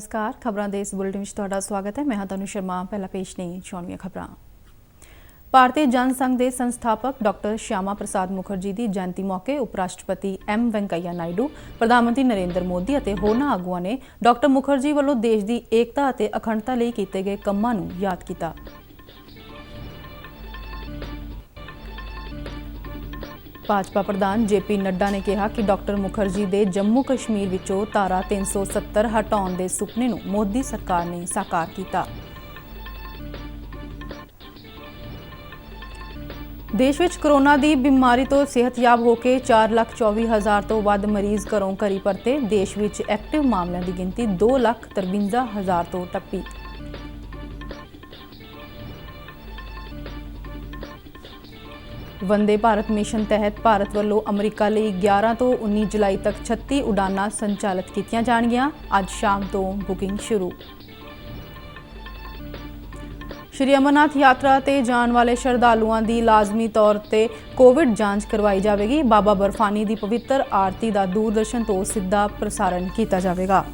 नमस्कार खबरों के इस बुलेटिन में तुहाडा स्वागत है। मैं हाँ तनु शर्मा। पहला पेश ने चोणवीं खबरां। भारतीय जनसंघ के संस्थापक डॉक्टर श्यामा प्रसाद मुखर्जी की जयंती मौके उपराष्ट्रपति एम वेंकैया नायडू, प्रधानमंत्री नरेंद्र मोदी और होरनां आगुआं ने डॉक्टर मुखर्जी वालों देश की एकता और अखंडता लई कीते गए कामां नूं याद किया। भाजपा प्रधान जेपी नड्डा ने कहा कि डॉक्टर मुखर्जी के जम्मू कश्मीर विचों धारा 370 हटाउण के सुपने नूं मोदी सरकार ने साकार किया। देश विच कोरोना की बीमारी तो सेहतयाब होकर 4,24,000 तो वध मरीज घरों घरी परते। देश विच एक्टिव मामलों की गिनती 2,53,000 तो टप्पी। वंदे भारत मिशन तहत भारत वालों अमरीका लिए 11 तो 19 जुलाई तक 36 उड़ानां संचालित कीतियां जाणगियां। अज शाम तो बुकिंग शुरू। श्री अमरनाथ यात्रा ते जाण वाले श्रद्धालुओं की लाजमी तौर पर कोविड जांच करवाई जाएगी। बाबा बर्फानी की पवित्र आरती का दूरदर्शन तो सीधा प्रसारण किया जाएगा।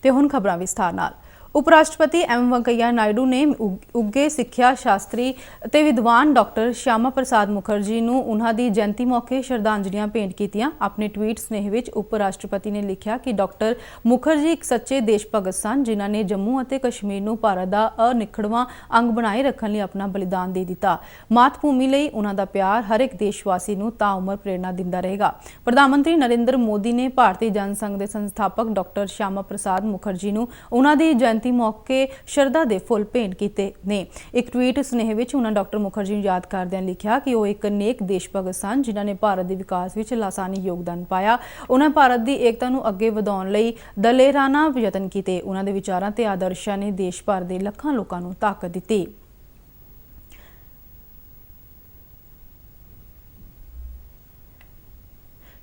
ते हुण खबरां विस्तार नाल। उपराष्ट्रपति एम वेंकैया नायडू ने उगे सिक्ख्या शास्त्री ते विद्वान डॉक्टर श्यामा प्रसाद मुखर्जी नूं उन्हां दी जयंती मौके श्रद्धांजलियां भेंट कीतियां। अपने ट्वीट स्नेह विच उपराष्ट्रपति ने लिखिया कि डॉक्टर मुखर्जी एक सच्चे देश भगत सन जिन्हां ने जम्मू अते कश्मीर नूं भारत दा अनिखड़वां अंग बनाए रखण लई अपना बलिदान दे दिता। मात भूमि लई उन्हां दा प्यार हर एक देशवासी नूं ताउमर प्रेरणा दिंदा रहेगा। प्रधानमंत्री नरेंद्र मोदी ने भारतीय जनसंघ दे संस्थापक डॉक्टर श्यामा प्रसाद मुखर्जी नूं उन्हां दी जयंती मौके शरदा दे फुल भेंट कीते ने। एक ट्वीट स्नेह विच उन्होंने डॉक्टर मुखर्जी नूं याद करदिआं लिखिया कि वह एक नेक देश भगत सन जिन्हां ने भारत के विकास विच लासानी योगदान पाया। उन्होंने भारत की एकता नूं अगे वधाउण लई दलेराना यतन कीते। उन्हां दे विचारां ते आदर्शां ने देश भर दे लखां लोकां नूं ताकत दित्ती।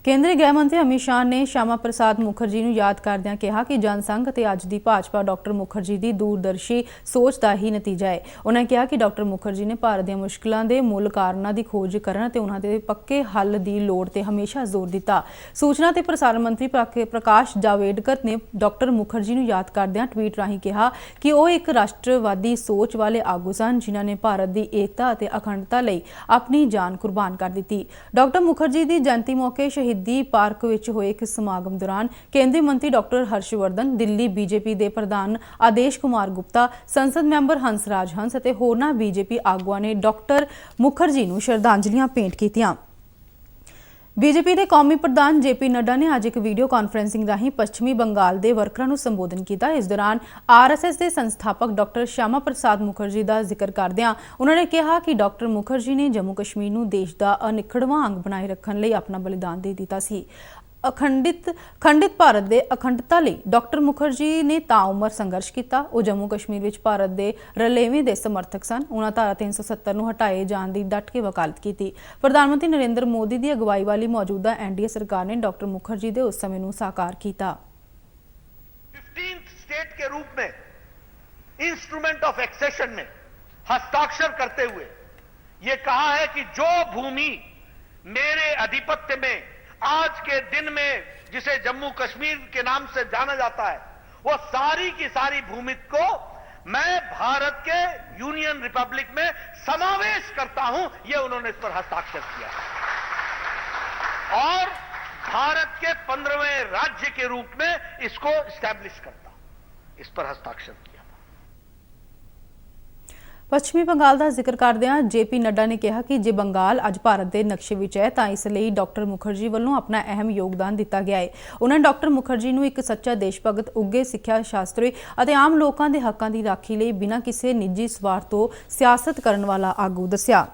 केंद्रीय गृह मंत्री अमित शाह ने श्यामा प्रसाद मुखर्जी नूं याद करदिआं कहा कि जनसंघ ते अज दी भाजपा डॉक्टर मुखर्जी की दूरदर्शी सोच का ही नतीजा है। उन्होंने कहा कि डॉक्टर मुखर्जी ने भारत दी मुश्किलों के मूल कारणों की खोज करन ते उन्हां दे पक्के हल की लोड़ ते हमेशा जोर दिता। सूचना ते प्रसारण मंत्री प्रकाश जावड़ेकर ने डॉक्टर मुखर्जी नूं याद करदिआं ट्वीट राहीं कहा कि वह एक राष्ट्रवादी सोच वाले आगू सन जिन्हां ने भारत की एकता ते अखंडता लई अपनी जान कुर्बान कर दी। डॉक्टर मुखर्जी की जयंती मौके शहीदी पार्क विच होए एक समागम दौरान केंद्रीय मंत्री डॉक्टर हर्षवर्धन, दिल्ली बीजेपी के प्रधान आदेश कुमार गुप्ता, संसद मैंबर हंसराज हंस और होरनां बीजेपी आगुआं ने डॉक्टर मुखर्जी नूं श्रद्धांजलियां भेंट कीतियां। बीजेपी के कौमी प्रधान जेपी नड्डा ने अज एक वीडियो कॉन्फ्रेंसिंग राहीं पश्चिमी बंगाल के वर्करां नूं संबोधन किया। इस दौरान आरएसएस के संस्थापक डॉक्टर श्यामा प्रसाद मुखर्जी का जिक्र करदिआं उन्होंने कहा कि डॉक्टर मुखर्जी ने जम्मू कश्मीर नूं देश का अनिखड़वां अंग बनाए रखण लई अपना बलिदान दे दिता सी। खंडित भारत के अखंडता लई डॉक्टर मुखर्जी ने ताउमर संघर्ष किया। वो जम्मू कश्मीर विच भारत के रलेवें के समर्थक सन। उन्होंने धारा 370 नूं हटाए जाने की डट के वकालत की। प्रधानमंत्री नरेंद्र मोदी की अगवाई वाली मौजूदा एनडीए सरकार ने डॉक्टर मुखर्जी के उस समय नूं साकार किया। 15th स्टेट के रूप में इंस्ट्रूमेंट ऑफ एक्सेशन में हस्ताक्षर करते हुए ये कहा है कि जो भूमि मेरे आधिपत्य में आज के दिन में जिसे जम्मू कश्मीर के नाम से जाना जाता है वो सारी की सारी भूमि को मैं भारत के यूनियन रिपब्लिक में समावेश करता हूं। ये उन्होंने इस पर हस्ताक्षर किया और भारत के 15वें राज्य के रूप में इसको स्टैब्लिश करता हूं। इस पर हस्ताक्षर किया। पश्चिमी बंगाल का जिक्र करदिआं जेपी नड्डा ने कहा कि जे बंगाल अज भारत के नक्शे विच है तां इसलिए डॉक्टर मुखर्जी वालों अपना अहम योगदान दिता गया है। उन्होंने डॉक्टर मुखर्जी नूं एक सच्चा देश भगत, उगे सिक्ख्या शास्त्री और आम लोगों के हकों की राखी लई बिना किसी निजी स्वार्थ तो सियासत करने वाला आगू दस्सिया।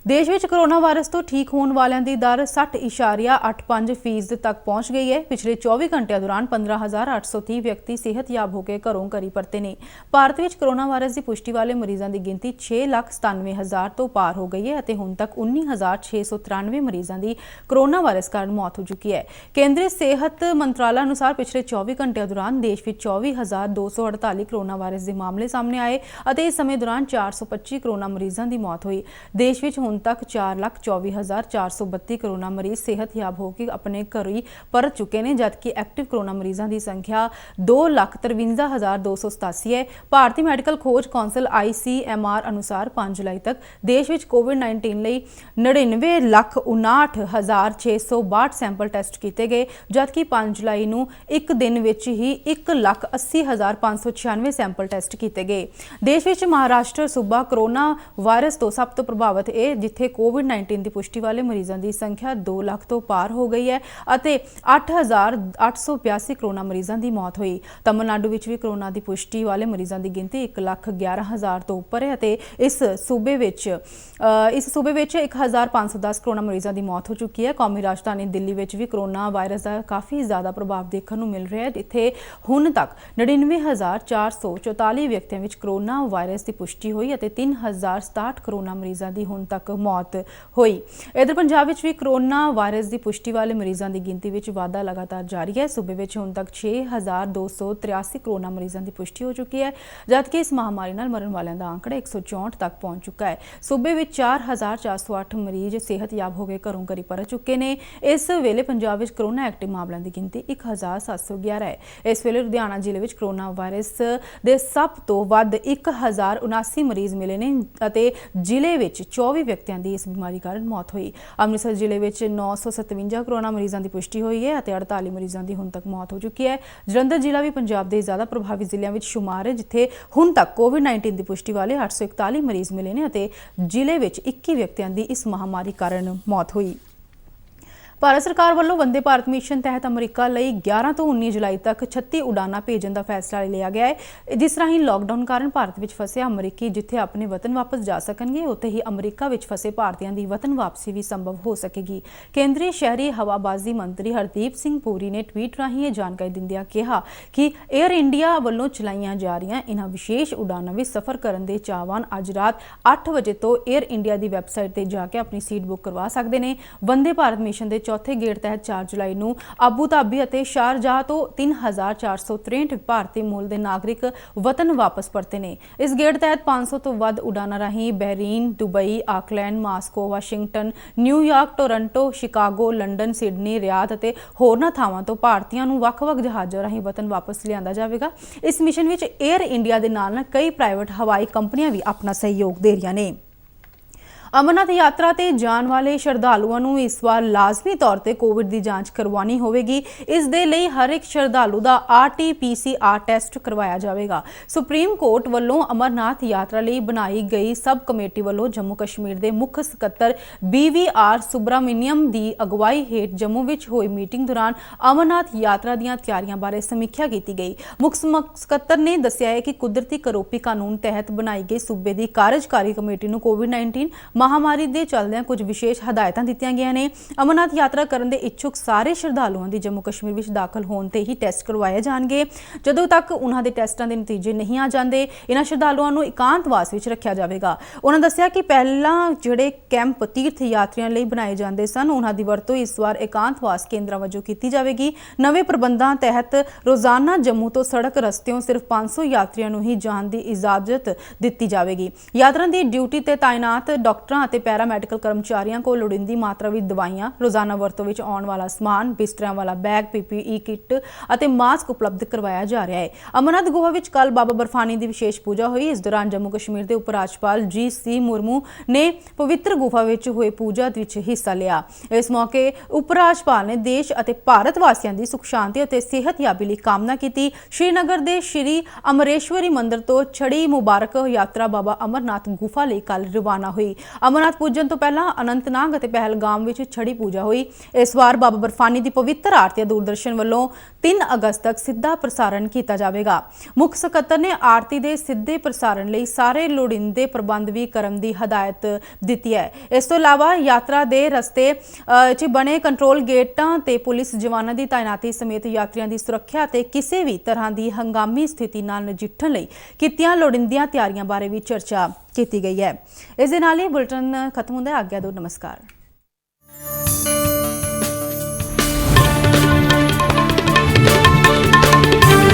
देश में कोरोना वायरस तो ठीक होने वालों की दर 60.85% तक पहुंच गई है। पिछले 24 घंटिया दौरान 15,830 व्यक्ति सेहतयाब होकर घरों घरी परते ने। भारत में कोरोना वायरस की पुष्टि वाले मरीजों की गिनती 6,97,000 तो पार हो गई है। हुण तक 19,693 मरीजों की कोरोना वायरस कारण मौत हो चुकी है। केंद्रीय सेहत मंत्रालय अनुसार पिछले 24 घंटिया दौरान देश में 24,248 कोरोना वायरस के मामले सामने आए और इस समय दौरान 425 कोरोना मरीजों की मौत हुई। देश में ਹੁਣ ਤੱਕ 4,24,432 ਕੋਰੋਨਾ ਮਰੀਜ਼ ਸਿਹਤਯਾਬ ਹੋ ਕੇ ਆਪਣੇ ਘਰ ਹੀ ਪਰਤ ਚੁੱਕੇ ਨੇ, ਜਦਕਿ ਐਕਟਿਵ ਕੋਰੋਨਾ ਮਰੀਜ਼ਾਂ ਦੀ ਸੰਖਿਆ 2,53,287 ਹੈ। ਭਾਰਤੀ ਮੈਡੀਕਲ ਖੋਜ ਕੌਂਸਲ ICMR ਅਨੁਸਾਰ 5 ਜੁਲਾਈ ਤੱਕ ਦੇਸ਼ ਵਿੱਚ COVID-19 ਲਈ 99,59,662 ਸੈਂਪਲ ਟੈਸਟ ਕੀਤੇ ਗਏ, ਜਦਕਿ 5 ਜੁਲਾਈ ਨੂੰ ਇੱਕ ਦਿਨ ਵਿੱਚ ਹੀ 1,80,596 ਸੈਂਪਲ ਟੈਸਟ ਕੀਤੇ ਗਏ। ਦੇਸ਼ ਵਿੱਚ ਮਹਾਰਾਸ਼ਟਰ ਸੂਬਾ ਕੋਰੋਨਾ ਵਾਇਰਸ ਤੋਂ ਸਭ ਤੋਂ ਪ੍ਰਭਾਵਿਤ ਹੈ, ਜਿੱਥੇ COVID-19 ਦੀ ਪੁਸ਼ਟੀ ਵਾਲੇ ਮਰੀਜ਼ਾਂ ਦੀ ਸੰਖਿਆ 2 ਲੱਖ ਤੋਂ ਪਾਰ ਹੋ ਗਈ ਹੈ ਅਤੇ 8,882 ਕੋਰੋਨਾ ਮਰੀਜ਼ਾਂ ਦੀ ਮੌਤ ਹੋਈ। ਤਮਿਲਨਾਡੂ ਵਿੱਚ ਵੀ ਕੋਰੋਨਾ ਦੀ ਪੁਸ਼ਟੀ ਵਾਲੇ ਮਰੀਜ਼ਾਂ ਦੀ ਗਿਣਤੀ 1,11,000 ਤੋਂ ਉੱਪਰ ਹੈ ਅਤੇ ਇਸ ਸੂਬੇ ਵਿੱਚ 1,510 ਕੋਰੋਨਾ ਮਰੀਜ਼ਾਂ ਦੀ ਮੌਤ ਹੋ ਚੁੱਕੀ ਹੈ। ਕੌਮੀ ਰਾਜਧਾਨੀ ਦਿੱਲੀ ਵਿੱਚ ਵੀ ਕੋਰੋਨਾ ਵਾਇਰਸ ਦਾ ਕਾਫੀ ਜ਼ਿਆਦਾ ਪ੍ਰਭਾਵ ਦੇਖਣ ਨੂੰ ਮਿਲ ਰਿਹਾ ਹੈ, ਜਿੱਥੇ ਹੁਣ ਤੱਕ 99,444 ਵਿਅਕਤੀਆਂ ਵਿੱਚ ਕੋਰੋਨਾ ਵਾਇਰਸ ਦੀ ਪੁਸ਼ਟੀ ਹੋਈ ਅਤੇ 3,067 ਕੋਰੋਨਾ ਮਰੀਜ਼ਾਂ ਦੀ ਹੁਣ ਤੱਕ ਮੌਤ ਹੋਈ। ਇਧਰ ਪੰਜਾਬ ਵਿੱਚ ਵੀ ਕੋਰੋਨਾ ਵਾਇਰਸ ਦੀ ਪੁਸ਼ਟੀ ਵਾਲੇ ਮਰੀਜ਼ਾਂ ਦੀ ਗਿਣਤੀ ਵਿੱਚ ਵਾਧਾ ਲਗਾਤਾਰ ਜਾਰੀ ਹੈ। ਸੂਬੇ ਵਿੱਚ ਹੁਣ ਤੱਕ 6,283 ਕੋਰੋਨਾ ਮਰੀਜ਼ਾਂ ਦੀ ਪੁਸ਼ਟੀ ਹੋ ਚੁੱਕੀ ਹੈ, ਜਦਕਿ ਇਸ ਮਹਾਮਾਰੀ ਨਾਲ ਮਰਨ ਵਾਲਿਆਂ ਦਾ ਅੰਕੜਾ 164 ਤੱਕ ਪਹੁੰਚ ਚੁੱਕਾ ਹੈ। ਸੂਬੇ ਵਿੱਚ 4,408 ਮਰੀਜ਼ ਸਿਹਤਯਾਬ ਹੋ ਕੇ ਘਰੋਂ ਘਰੀ ਪਰਤ ਚੁੱਕੇ ਨੇ। ਇਸ ਵੇਲੇ ਪੰਜਾਬ ਵਿੱਚ ਕੋਰੋਨਾ ਐਕਟਿਵ ਮਾਮਲਿਆਂ ਦੀ ਗਿਣਤੀ 1,711 ਹੈ। ਇਸ ਵੇਲੇ ਲੁਧਿਆਣਾ ਜ਼ਿਲ੍ਹੇ ਵਿੱਚ ਕੋਰੋਨਾ ਵਾਇਰਸ ਦੇ ਸਭ ਤੋਂ ਵੱਧ 1,079 ਮਰੀਜ਼ ਮਿਲੇ ਨੇ ਅਤੇ ਜ਼ਿਲ੍ਹੇ ਵਿੱਚ 24 ਵਿਅਕਤੀਆਂ ਦੀ ਇਸ ਬਿਮਾਰੀ ਕਾਰਨ ਮੌਤ ਹੋਈ। ਅੰਮ੍ਰਿਤਸਰ ਜ਼ਿਲ੍ਹੇ ਵਿੱਚ 957 ਕੋਰੋਨਾ ਮਰੀਜ਼ਾਂ ਦੀ ਪੁਸ਼ਟੀ ਹੋਈ ਹੈ ਅਤੇ 48 ਮਰੀਜ਼ਾਂ ਦੀ ਹੁਣ ਤੱਕ ਮੌਤ ਹੋ ਚੁੱਕੀ ਹੈ। ਜਲੰਧਰ ਜ਼ਿਲ੍ਹਾ ਵੀ ਪੰਜਾਬ ਦੇ ਜ਼ਿਆਦਾ ਪ੍ਰਭਾਵਿਤ ਜ਼ਿਲ੍ਹਿਆਂ ਵਿੱਚ ਸ਼ੁਮਾਰ ਹੈ, ਜਿੱਥੇ ਹੁਣ ਤੱਕ COVID-19 ਦੀ ਪੁਸ਼ਟੀ ਵਾਲੇ 841 ਮਰੀਜ਼ ਮਿਲੇ ਨੇ ਅਤੇ ਜ਼ਿਲ੍ਹੇ ਵਿੱਚ 21 ਵਿਅਕਤੀਆਂ ਦੀ ਇਸ ਮਹਾਮਾਰੀ ਕਾਰਨ ਮੌਤ ਹੋਈ। ਭਾਰਤ ਸਰਕਾਰ ਵੱਲੋਂ ਵੰਦੇ ਭਾਰਤ ਮਿਸ਼ਨ ਤਹਿਤ ਅਮਰੀਕਾ ਲਈ 11 ਤੋਂ 19 ਜੁਲਾਈ ਤੱਕ 36 ਉਡਾਨਾਂ ਭੇਜਣ ਦਾ ਫੈਸਲਾ ਲਿਆ ਗਿਆ ਹੈ, ਜਿਸ ਰਾਹੀਂ ਲਾਕਡਾਊਨ ਕਾਰਨ ਭਾਰਤ ਵਿੱਚ ਫਸੇ ਅਮਰੀਕੀ ਜਿੱਥੇ ਆਪਣੇ ਵਤਨ ਵਾਪਸ ਜਾ ਸਕਣਗੇ, ਉੱਥੇ ਹੀ ਅਮਰੀਕਾ ਵਿੱਚ ਫਸੇ ਭਾਰਤੀਆਂ ਦੀ ਵਤਨ ਵਾਪਸੀ ਵੀ ਸੰਭਵ ਹੋ ਸਕੇਗੀ। ਕੇਂਦਰੀ ਸ਼ਹਿਰੀ ਹਵਾਬਾਜ਼ੀ ਮੰਤਰੀ ਹਰਦੀਪ ਸਿੰਘ ਪੁਰੀ ਨੇ ਟਵੀਟ ਰਾਹੀਂ ਇਹ ਜਾਣਕਾਰੀ ਦਿੰਦਿਆਂ ਕਿਹਾ ਕਿ 에ਅਰ ਇੰਡੀਆ ਵੱਲੋਂ ਚਲਾਈਆਂ ਜਾ ਰਹੀਆਂ ਇਹਨਾਂ ਵਿਸ਼ੇਸ਼ ਉਡਾਨਾਂ ਵਿੱਚ ਸਫ਼ਰ ਕਰਨ ਦੇ ਚਾਹਵਾਨ ਅੱਜ ਰਾਤ 8 ਵਜੇ ਤੋਂ 에ਅਰ ਇੰਡੀਆ ਦੀ ਵੈਬਸਾਈਟ ਤੇ ਜਾ ਕੇ ਆਪਣੀ ਸੀਟ ਬੁੱਕ ਕਰਵਾ ਸਕਦੇ ਨੇ। ਵੰਦੇ ਭਾਰਤ ਮਿਸ਼ਨ ਦੇ ਚੌਥੇ ਗੇੜ ਤਹਿਤ 4 ਜੁਲਾਈ ਨੂੰ ਆਬੂ ਧਾਬੀ ਅਤੇ ਸ਼ਾਰਜਾਹ ਤੋਂ 3,463 ਭਾਰਤੀ ਮੂਲ ਦੇ ਨਾਗਰਿਕ ਵਤਨ ਵਾਪਸ ਪਰਤੇ ਨੇ। ਇਸ ਗੇੜ ਤਹਿਤ 500 ਤੋਂ ਵੱਧ ਉਡਾਨਾਂ ਰਾਹੀਂ Bahrain, Dubai, Auckland, Moscow, Washington, New York, Toronto, Chicago, London, Sydney, Riyadh ਅਤੇ ਹੋਰਨਾਂ ਥਾਵਾਂ ਤੋਂ ਭਾਰਤੀਆਂ ਨੂੰ ਵੱਖ-ਵੱਖ ਜਹਾਜ਼ਾਂ ਰਾਹੀਂ ਵਤਨ ਵਾਪਸ ਲਿਆਂਦਾ ਜਾਵੇਗਾ। ਇਸ ਮਿਸ਼ਨ ਵਿੱਚ 에ਅਰ ਇੰਡੀਆ ਦੇ ਨਾਲ ਕਈ ਪ੍ਰਾਈਵੇਟ ਹਵਾਈ ਕੰਪਨੀਆਂ ਵੀ ਆਪਣਾ ਸਹਿਯੋਗ ਦੇ ਰਹੀਆਂ ਨੇ। ਅਮਰਨਾਥ ਯਾਤਰਾ ਤੇ ਜਾਣ ਵਾਲੇ ਸ਼ਰਧਾਲੂਆਂ ਨੂੰ ਇਸ ਵਾਰ ਲਾਜ਼ਮੀ ਤੌਰ ਤੇ ਕੋਵਿਡ ਦੀ ਜਾਂਚ ਕਰਵਾਉਣੀ ਹੋਵੇਗੀ। ਇਸ ਦੇ ਲਈ ਹਰ ਇੱਕ ਸ਼ਰਧਾਲੂ ਦਾ RT-PCR ਟੈਸਟ ਕਰਵਾਇਆ ਜਾਵੇਗਾ। ਸੁਪਰੀਮ ਕੋਰਟ ਵੱਲੋਂ ਅਮਰਨਾਥ ਯਾਤਰਾ ਲਈ ਬਣਾਈ ਗਈ ਸਬ ਕਮੇਟੀ ਵੱਲੋਂ ਜੰਮੂ ਕਸ਼ਮੀਰ ਦੇ ਮੁੱਖ ਸਕੱਤਰ BVR ਸੁਬਰਾਮਨੀਅਮ ਦੀ ਅਗਵਾਈ ਹੇਠ ਜੰਮੂ ਵਿੱਚ ਹੋਈ ਮੀਟਿੰਗ ਦੌਰਾਨ ਅਮਰਨਾਥ ਯਾਤਰਾ ਦੀਆਂ ਤਿਆਰੀਆਂ ਬਾਰੇ ਸਮੀਖਿਆ ਕੀਤੀ ਗਈ। ਮੁੱਖ ਸਕੱਤਰ ਨੇ ਦੱਸਿਆ ਹੈ ਕਿ ਕੁਦਰਤੀ ਕਰੋਪੀ ਕਾਨੂੰਨ ਤਹਿਤ ਬਣਾਈ ਗਈ ਸੂਬੇ ਦੀ ਕਾਰਜਕਾਰੀ ਕਮੇਟੀ ਨੂੰ COVID-19 ਮਹਾਮਾਰੀ ਦੇ ਚੱਲਦਿਆਂ ਕੁਝ ਵਿਸ਼ੇਸ਼ ਹਦਾਇਤਾਂ ਦਿੱਤੀਆਂ ਗਈਆਂ ਨੇ। ਅਮਰਨਾਥ ਯਾਤਰਾ ਕਰਨ ਦੇ ਇੱਛੁਕ ਸਾਰੇ ਸ਼ਰਧਾਲੂਆਂ ਦੀ ਜੰਮੂ ਕਸ਼ਮੀਰ ਵਿੱਚ ਦਾਖਲ ਹੋਣ ਤੇ ਹੀ ਟੈਸਟ ਕਰਵਾਏ ਜਾਣਗੇ। ਜਦੋਂ ਤੱਕ ਉਹਨਾਂ ਦੇ ਟੈਸਟਾਂ ਦੇ ਨਤੀਜੇ ਨਹੀਂ ਆ ਜਾਂਦੇ, ਇਹਨਾਂ ਸ਼ਰਧਾਲੂਆਂ ਨੂੰ ਇਕਾਂਤਵਾਸ ਵਿੱਚ ਰੱਖਿਆ ਜਾਵੇਗਾ। ਉਹਨਾਂ ਦੱਸਿਆ ਕਿ ਪਹਿਲਾਂ ਜਿਹੜੇ ਕੈਂਪ ਤੀਰਥ ਯਾਤਰੀਆਂ ਲਈ ਬਣਾਏ ਜਾਂਦੇ ਸਨ, ਉਹਨਾਂ ਦੀ ਵਰਤੋਂ ਇਸ ਵਾਰ ਇਕਾਂਤਵਾਸ ਕੇਂਦਰਾਂ ਵਜੋਂ ਕੀਤੀ ਜਾਵੇਗੀ। ਨਵੇਂ ਪ੍ਰਬੰਧਾਂ ਤਹਿਤ ਰੋਜ਼ਾਨਾ ਜੰਮੂ ਤੋਂ ਸੜਕ ਰਸਤਿਓਂ ਸਿਰਫ 500 ਯਾਤਰੀਆਂ ਨੂੰ ਹੀ ਜਾਣ ਦੀ ਇਜਾਜ਼ਤ ਦਿੱਤੀ ਜਾਵੇਗੀ। ਯਾਤਰਾ ਦੀ ਡਿਊਟੀ ਤੇ ਤਾਇਨਾਤ ਡਾਕਟਰਾਂ ਅਤੇ ਪੈਰਾਮੈਡੀਕਲ ਕਰਮਚਾਰੀਆਂ ਕੋਲ ਲੋੜੀਂਦੀ ਮਾਤਰਾ ਵਿੱਚ ਦਵਾਈਆਂ, ਰੋਜ਼ਾਨਾ ਵਰਤੋਂ ਵਿੱਚ ਆਉਣ ਵਾਲਾ ਸਮਾਨ, ਬਿਸਤਰਿਆਂ ਵਾਲਾ ਬੈਗ, PPE ਕਿੱਟ ਅਤੇ ਮਾਸਕ ਉਪਲਬਧ ਕਰਵਾਇਆ ਜਾ ਰਿਹਾ ਹੈ। ਅਮਰਨਾਥ ਗੁਹਾ ਵਿੱਚ ਕੱਲ ਬਾਬਾ ਬਰਫਾਨੀ ਦੀ ਵਿਸ਼ੇਸ਼ ਪੂਜਾ ਹੋਈ। ਇਸ ਦੌਰਾਨ ਜੰਮੂ ਕਸ਼ਮੀਰ ਦੇ ਉਪ ਰਾਜਪਾਲ GC ਮੁਰਮੂ ਨੇ ਪਵਿੱਤਰ ਗੁਫਾ ਵਿੱਚ ਹੋਏ ਪੂਜਾ ਵਿੱਚ ਹਿੱਸਾ ਲਿਆ। ਇਸ ਮੌਕੇ ਉਪ ਰਾਜਪਾਲ ਨੇ ਦੇਸ਼ ਅਤੇ ਭਾਰਤ ਵਾਸੀਆਂ ਦੀ ਸੁਖ ਸ਼ਾਂਤੀ ਅਤੇ ਸਿਹਤਯਾਬੀ ਲਈ ਕਾਮਨਾ ਕੀਤੀ। ਸ਼੍ਰੀਨਗਰ ਦੇ ਸ਼੍ਰੀ ਅਮਰੇਸ਼ਵਰੀ ਮੰਦਿਰ ਤੋਂ ਛੜੀ ਮੁਬਾਰਕ ਯਾਤਰਾ ਬਾਬਾ ਅਮਰਨਾਥ ਗੁਫਾ ਲਈ ਕੱਲ ਰਵਾਨਾ ਹੋਈ। ਅਮਰਨਾਥ ਪੂਜਨ ਤੋਂ ਪਹਿਲਾਂ ਅਨੰਤਨਾਗ ਅਤੇ ਪਹਿਲਗਾਮ ਵਿੱਚ ਛੜੀ ਪੂਜਾ ਹੋਈ। ਇਸ ਵਾਰ ਬਾਬਾ ਬਰਫਾਨੀ ਦੀ ਪਵਿੱਤਰ ਆਰਤੀ ਦੂਰਦਰਸ਼ਨ ਵੱਲੋਂ 3 ਅਗਸਤ ਤੱਕ ਸਿੱਧਾ ਪ੍ਰਸਾਰਣ ਕੀਤਾ ਜਾਵੇਗਾ। ਮੁੱਖ ਸਕੱਤਰ ਨੇ ਆਰਤੀ ਦੇ ਸਿੱਧੇ ਪ੍ਰਸਾਰਣ ਲਈ ਸਾਰੇ ਲੋੜੀਂਦੇ ਪ੍ਰਬੰਧ ਵੀ ਕਰਨ ਦੀ ਹਦਾਇਤ ਦਿੱਤੀ ਹੈ। ਇਸ ਤੋਂ ਇਲਾਵਾ ਯਾਤਰਾ ਦੇ ਰਸਤੇ 'ਚ ਬਣੇ ਕੰਟਰੋਲ ਗੇਟਾਂ ਤੇ ਪੁਲਿਸ ਜਵਾਨਾਂ ਦੀ ਤਾਇਨਾਤੀ ਸਮੇਤ ਯਾਤਰੀਆਂ ਦੀ ਸੁਰੱਖਿਆ ਤੇ ਕਿਸੇ ਵੀ ਤਰ੍ਹਾਂ ਦੀ ਹੰਗਾਮੀ ਸਥਿਤੀ ਨਾਲ ਨਜਿੱਠਣ ਲਈ ਕੀਤੀਆਂ ਲੋੜੀਂਦੀਆਂ ਤਿਆਰੀਆਂ ਬਾਰੇ ਵੀ ਚਰਚਾ ਕੀਤੀ ਗਈ ਹੈ। ਇਸ ਦੇ ਨਾਲ ਹੀ ਬੁਲੇਟਿਨ ਖਤਮ ਹੁੰਦਾ ਹੈ। ਆਗਿਆ ਦਿਓ, ਨਮਸਕਾਰ।